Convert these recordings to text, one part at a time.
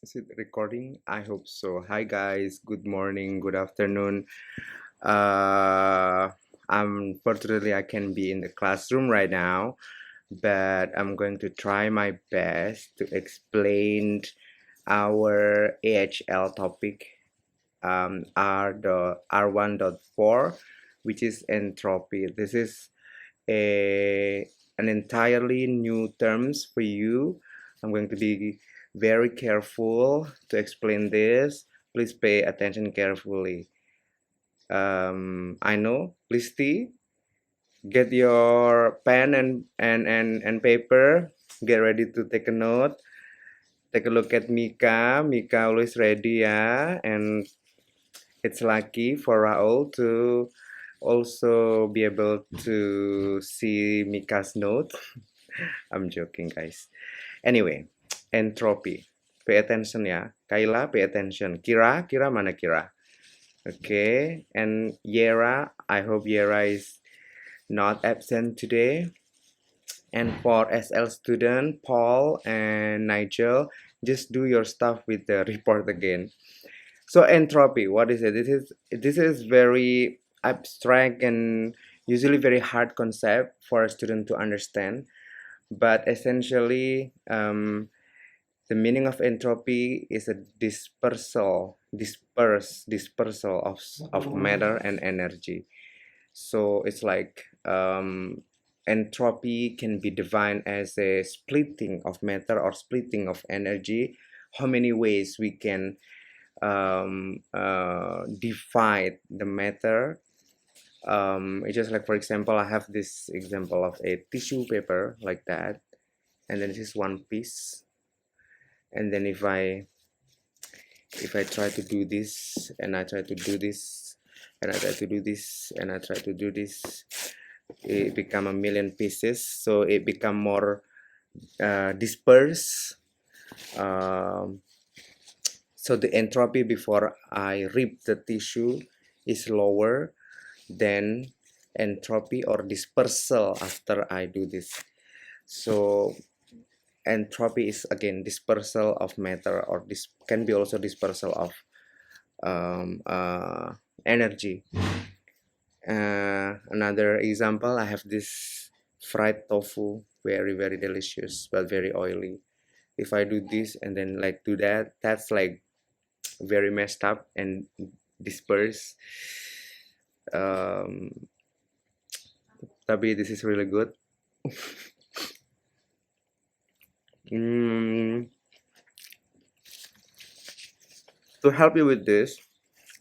Is it recording? I hope so. Hi guys, good morning, good afternoon. Uh, Unfortunately I can be in the classroom right now, but I'm going to try my best to explain our AHL topic R1.4, which is entropy. This is a an entirely new terms for you. I'm going to be very careful to explain this. Please pay attention carefully. I know, Listy, get your pen and paper. Get ready to take a note. Take a look at Mika. Mika always ready, yeah. And it's lucky for Raul to also be able to see Mika's note. I'm joking, guys. Anyway, entropy. Pay attention ya. Kayla, pay attention. Kira mana Kira? Okay, and Yera, I hope Yera is not absent today. And for SL student, Paul and Nigel, just do your stuff with the report again. So entropy, what is it? This is very abstract and usually very hard concept for a student to understand. But essentially, the meaning of entropy is a dispersal of matter and energy. So it's like entropy can be defined as a splitting of matter or splitting of energy. How many ways we can divide the matter? It's just like, for example, I have this example of a tissue paper like that, and then this is one piece, and then if I try to do this and I try to do this and I try to do this and I try to do this, it become a million pieces, so it become more dispersed. So the entropy before I rip the tissue is lower than entropy or dispersal after I do this. So entropy is again dispersal of matter, or this can be also dispersal of energy. Another example, I have this fried tofu, very delicious but very oily. If I do this and then like do that, that's like very messed up and dispersed. Tapi this is really good. To help you with this,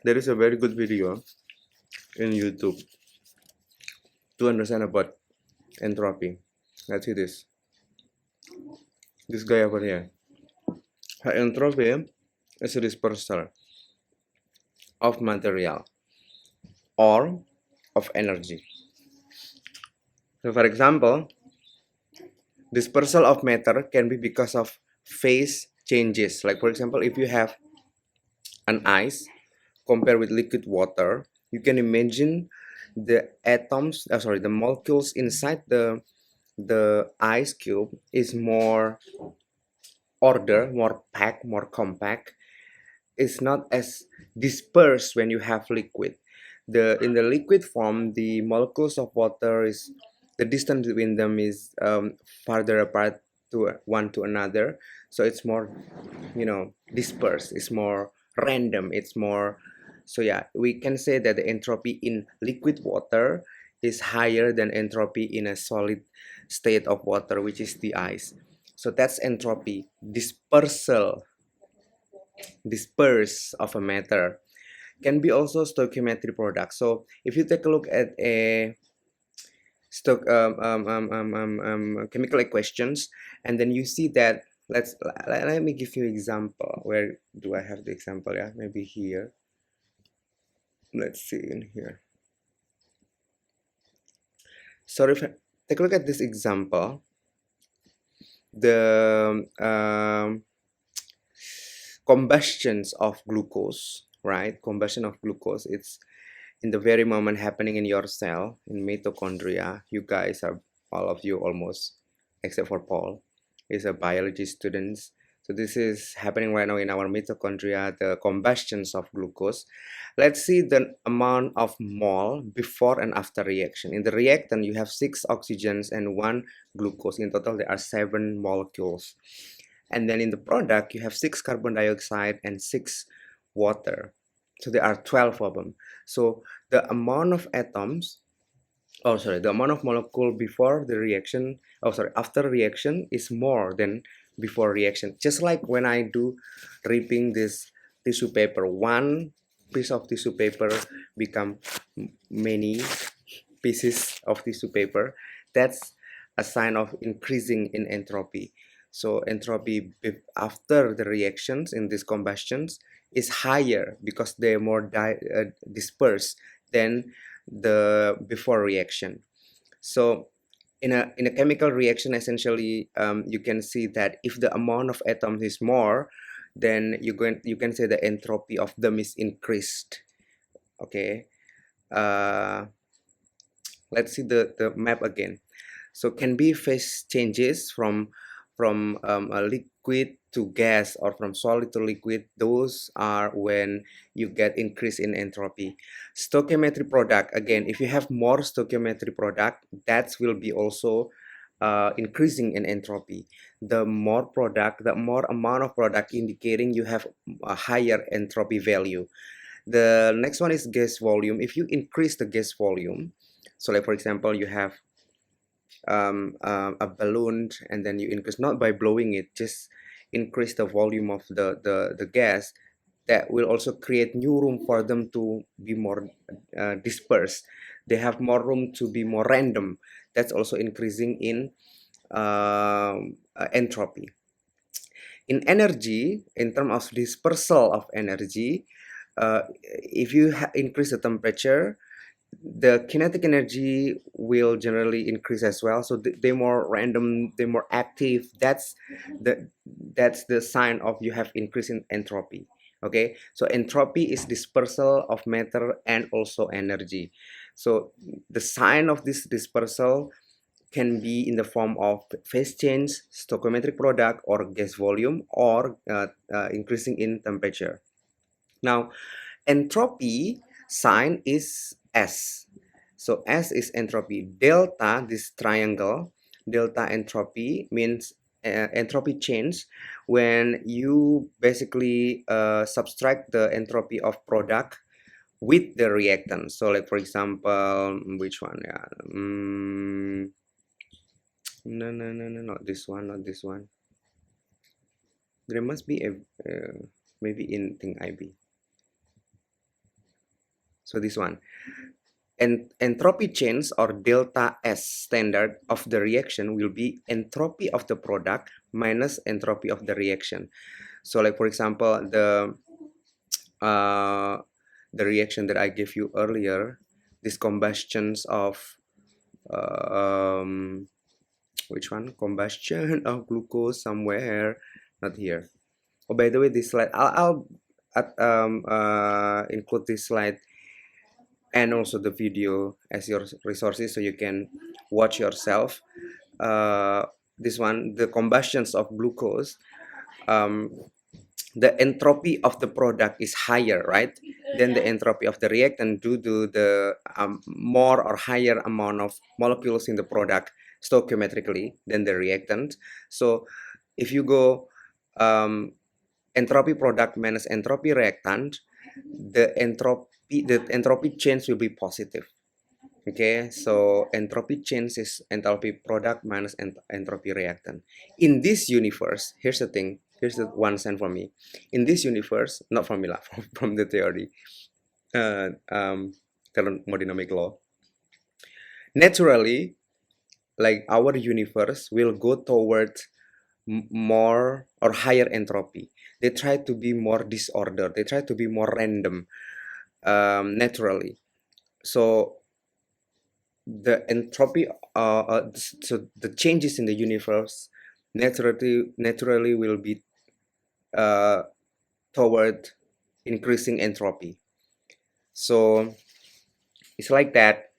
there is a very good video in YouTube to understand about entropy. Let's see this. This guy over here. Entropy is a dispersal of material or of energy. So for example, dispersal of matter can be because of phase changes. Like for example, if you have an ice compared with liquid water, you can imagine the the molecules inside the ice cube is more more packed, more compact. It's not as dispersed when you have liquid. In the liquid form, the molecules of water is the distance between them is farther apart to one to another, so it's more dispersed. It's more random. It's more, so yeah, we can say that the entropy in liquid water is higher than entropy in a solid state of water, which is the ice. So that's entropy, disperse of a matter. Can be also stoichiometry product. So if you take a look at a chemical equations, and then you see that, let me give you example. Where do I have the example? Yeah, maybe here. Let's see in here. So if take a look at this example, the combustions of glucose, right? Combustion of glucose, it's in the very moment happening in your cell, in mitochondria. You guys are, all of you almost, except for Paul, is a biology student. So this is happening right now in our mitochondria, the combustions of glucose. Let's see the amount of mole before and after reaction. In the reactant, you have 6 oxygens and 1 glucose. In total, there are 7 molecules. And then in the product, you have 6 carbon dioxide and 6 water. So there are 12 of them. So the amount of atoms, the amount of molecule before the reaction, after reaction is more than before reaction. Just like when I do ripping this tissue paper, one piece of tissue paper become many pieces of tissue paper. That's a sign of increasing in entropy. So entropy after the reactions in these combustions is higher because they're more dispersed than the before reaction. So in a chemical reaction, essentially, you can see that if the amount of atoms is more, then you can say the entropy of them is increased. Okay. Let's see the map again. So can be phase changes from a liquid to gas or from solid to liquid. Those are when you get increase in entropy. Stoichiometry product, again, if you have more stoichiometry product, that will be also increasing in entropy. The more product, the more amount of product, indicating you have a higher entropy value. The next one is gas volume. If you increase the gas volume, so like for example, you have a balloon, and then you increase, not by blowing it, just increase the volume of the gas. That will also create new room for them to be more dispersed. They have more room to be more random. That's also increasing in entropy. In energy, in terms of dispersal of energy, if you increase the temperature, the kinetic energy will generally increase as well. So they're more random, they're more active. That's the sign of you have increase in entropy. Okay, so entropy is dispersal of matter and also energy. So the sign of this dispersal can be in the form of phase change, stoichiometric product, or gas volume, or increasing in temperature. Now entropy sign is S. So S is entropy. Delta, this triangle, delta entropy means entropy change when you basically subtract the entropy of product with the reactant. So like for example, which one? Yeah. No, not this one, not this one. There must be a maybe in thing IB. So this one. And entropy change or delta S standard of the reaction will be entropy of the product minus entropy of the reaction. So like for example, the reaction that I gave you earlier, this combustions of which one? Combustion of glucose somewhere, not here. Oh, by the way, this slide, I'll include this slide and also the video as your resources so you can watch yourself. This one, the combustions of glucose, the entropy of the product is higher, right, than the entropy of the reactant due to the more or higher amount of molecules in the product stoichiometrically than the reactant. So if you go entropy product minus entropy reactant, the entropy change will be positive. Okay, so entropy change is enthalpy product minus entropy reactant. In this universe, here's the thing, here's the one cent for me. In this universe, not formula, from the theory, thermodynamic law, naturally, like our universe will go towards more or higher entropy. They try to be more disordered, they try to be more random, naturally. So the entropy, so the changes in the universe naturally will be toward increasing entropy. So it's like that.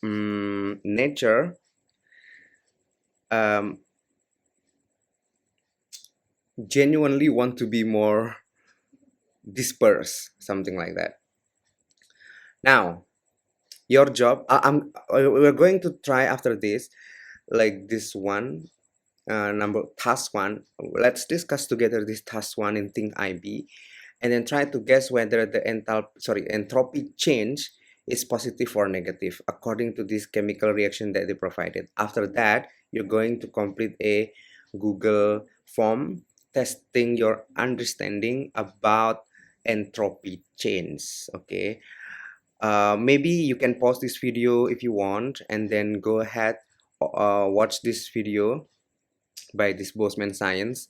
Nature, genuinely want to be more dispersed, something like that. Now, your job, we're going to try after this, like this one, number task one. Let's discuss together this task one in Think IB, and then try to guess whether the entropy change is positive or negative according to this chemical reaction that they provided. After that, you're going to complete a Google form testing your understanding about entropy change. Okay, maybe you can pause this video if you want, and then go ahead, watch this video by this Bosman Science.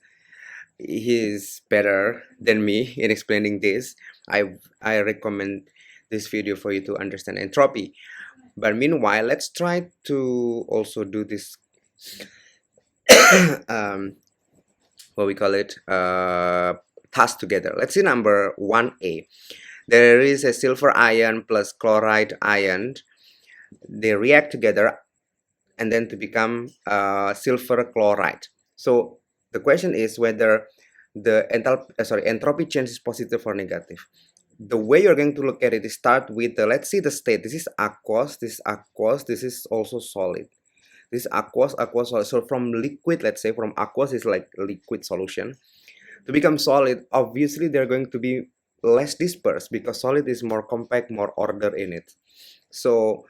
He's better than me in explaining this. I recommend this video for you to understand entropy. But meanwhile, let's try to also do this um, what we call it, task together. Let's see number 1A. There is a silver ion plus chloride ion. They react together and then to become silver chloride. So the question is whether the entropy change is positive or negative. The way you're going to look at it is start with the, let's see the state. This is aqueous, this is aqueous, this is also solid. This is aqueous, aqueous, solid. So from liquid, let's say from aqueous is like liquid solution. To become solid, obviously they're going to be less dispersed because solid is more compact, more order in it. So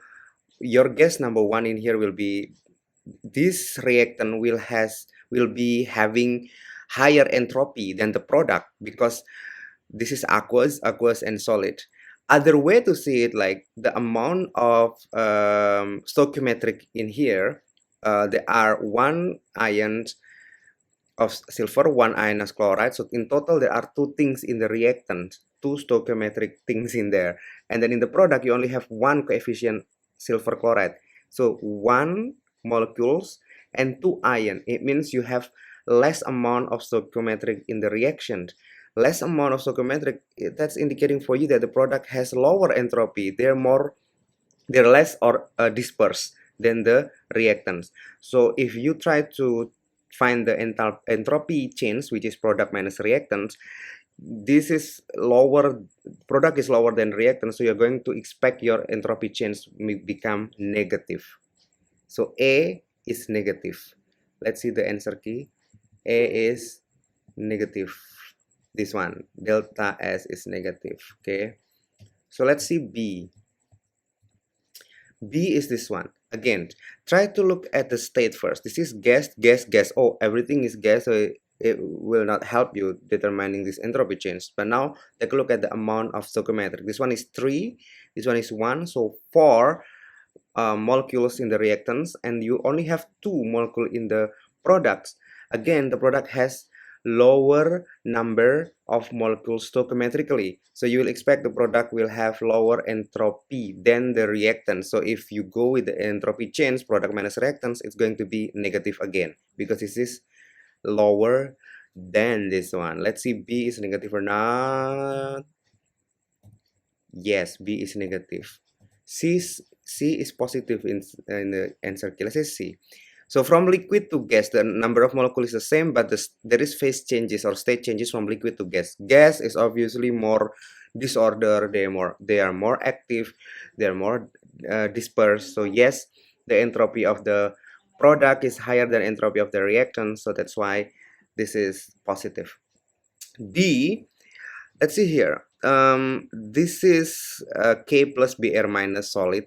your guess number one in here will be this reactant will be having higher entropy than the product because this is aqueous and solid. Other way to see it, like the amount of stoichiometric in here, there are 1 ion of silver, 1 ion of chloride. So in total, there are 2 things in the reactant, 2 stoichiometric things in there. And then in the product, you only have 1 coefficient silver chloride. So 1 molecules and 2 ion. It means you have less amount of stoichiometric in the reaction. Less amount of stoichiometric, that's indicating for you that the product has lower entropy. They're less or dispersed than the reactants. So if you try to find the entropy change, which is product minus reactants, this is lower, product is lower than reactant, so you're going to expect your entropy change may become negative. So A is negative. Let's see the answer key. A is negative. This one, delta S is negative. Okay, so let's see B. B is this one. Again, try to look at the state first. This is gas, gas, gas. Oh, everything is gas, so it will not help you determining this entropy change. But now take a look at the amount of stoichiometric. This one is 3, this one is 1, so 4 molecules in the reactants, and you only have 2 molecules in the products. Again, the product has lower number of molecules stoichiometrically, so you will expect the product will have lower entropy than the reactant. So if you go with the entropy change, product minus reactants, it's going to be negative again because this is lower than this one. Let's see, B is negative or not. Yes, B is negative. C is positive in the answer key. Let's say C. So from liquid to gas, the number of molecules is the same, but there is phase changes or state changes from liquid to gas. Gas is obviously more disorder. They are more active. They are more dispersed. So yes, the entropy of the product is higher than entropy of the reactant. So that's why this is positive. D. Let's see here. This is K plus Br minus solid.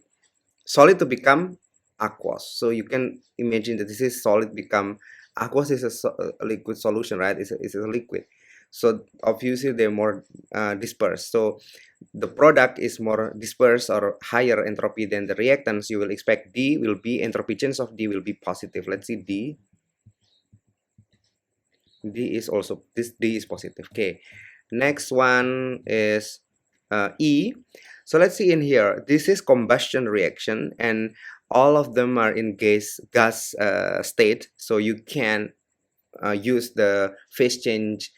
Solid to become aqueous. So you can imagine that this is solid become aqueous is a liquid solution, right? It's a liquid. So obviously they're more dispersed. So the product is more dispersed or higher entropy than the reactants. You will expect D will be entropy change of D will be positive. Let's see D. D is also this D is positive. Okay. Next one is E. So let's see in here. This is combustion reaction, and all of them are in gas state. So you can use the phase changes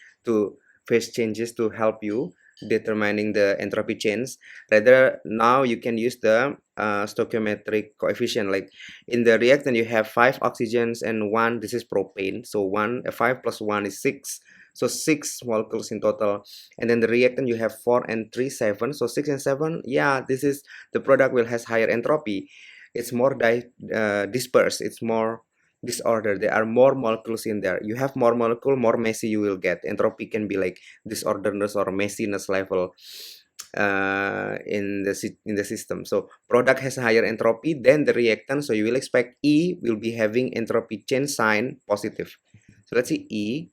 to help you determining the entropy change. Rather, now you can use the stoichiometric coefficient. Like in the reactant, you have 5 oxygens and 1. This is propane. So 5 plus 1 is 6. so 6 molecules in total. And then the reactant you have 4 and 3, 7. So 6 and 7, yeah, this is the product will has higher entropy. It's more dispersed, it's more disorder. There are more molecules in there. You have more molecule, more messy you will get. Entropy can be like disorderness or messiness level in the system. So product has a higher entropy than the reactant, so you will expect E will be having entropy change sign positive. So let's see E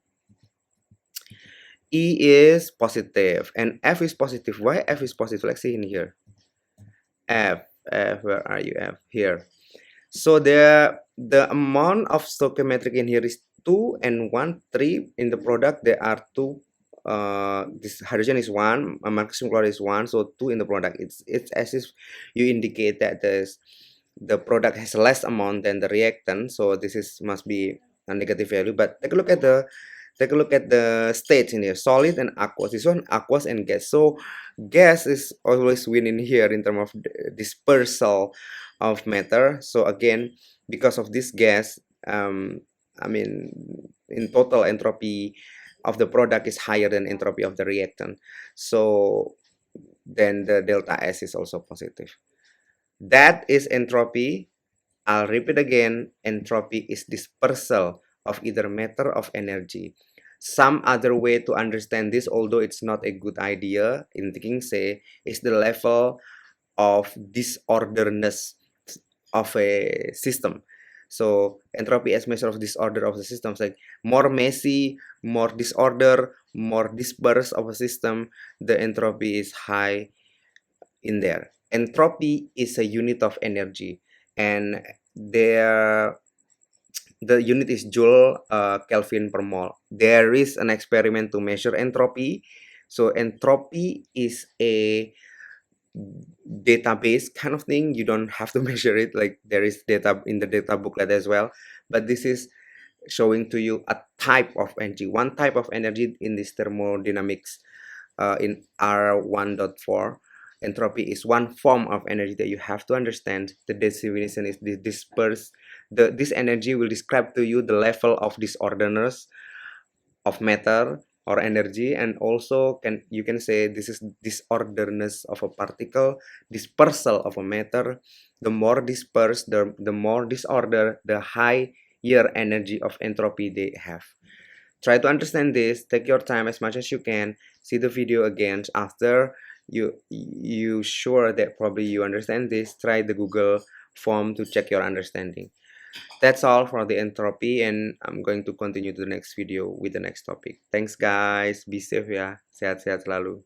is positive and F is positive. Why F is positive? Let's see in here. F, where are you? F here. So the amount of stoichiometric in here is 2 and 1, 3. In the product there are 2. This hydrogen is 1, magnesium chloride is 1, so 2 in the product. It's as if you indicate that the product has less amount than the reactant, so this is must be a negative value. But take a look at the states in here, solid and aqueous. This one aqueous and gas. So gas is always winning here in terms of dispersal of matter. So again, because of this gas, I mean, in total entropy of the product is higher than entropy of the reactant. So then the delta S is also positive. That is entropy. I'll repeat again, entropy is dispersal of either matter or energy. Some other way to understand this, although it's not a good idea in thinking, say, is the level of disorderness of a system. So entropy as measure of disorder of the systems, like more messy, more disorder, more dispersed of a system, the entropy is high in there. Entropy is a unit of energy, and there the unit is joule Kelvin per mole. There is an experiment to measure entropy. So entropy is a database kind of thing. You don't have to measure it, like there is data in the data booklet as well, but this is showing to you a type of energy, one type of energy in this thermodynamics. In R1.4, entropy is one form of energy that you have to understand. The definition is the disperse. This energy will describe to you the level of disorderness of matter or energy, and also you can say this is disorderness of a particle, dispersal of a matter. The more dispersed, the more disorder, the higher energy of entropy they have. Try to understand this. Take your time as much as you can. See the video again after you sure that probably you understand this. Try the Google form to check your understanding. That's all for the entropy, and I'm going to continue to the next video with the next topic. Thanks guys, be safe ya, sehat-sehat selalu.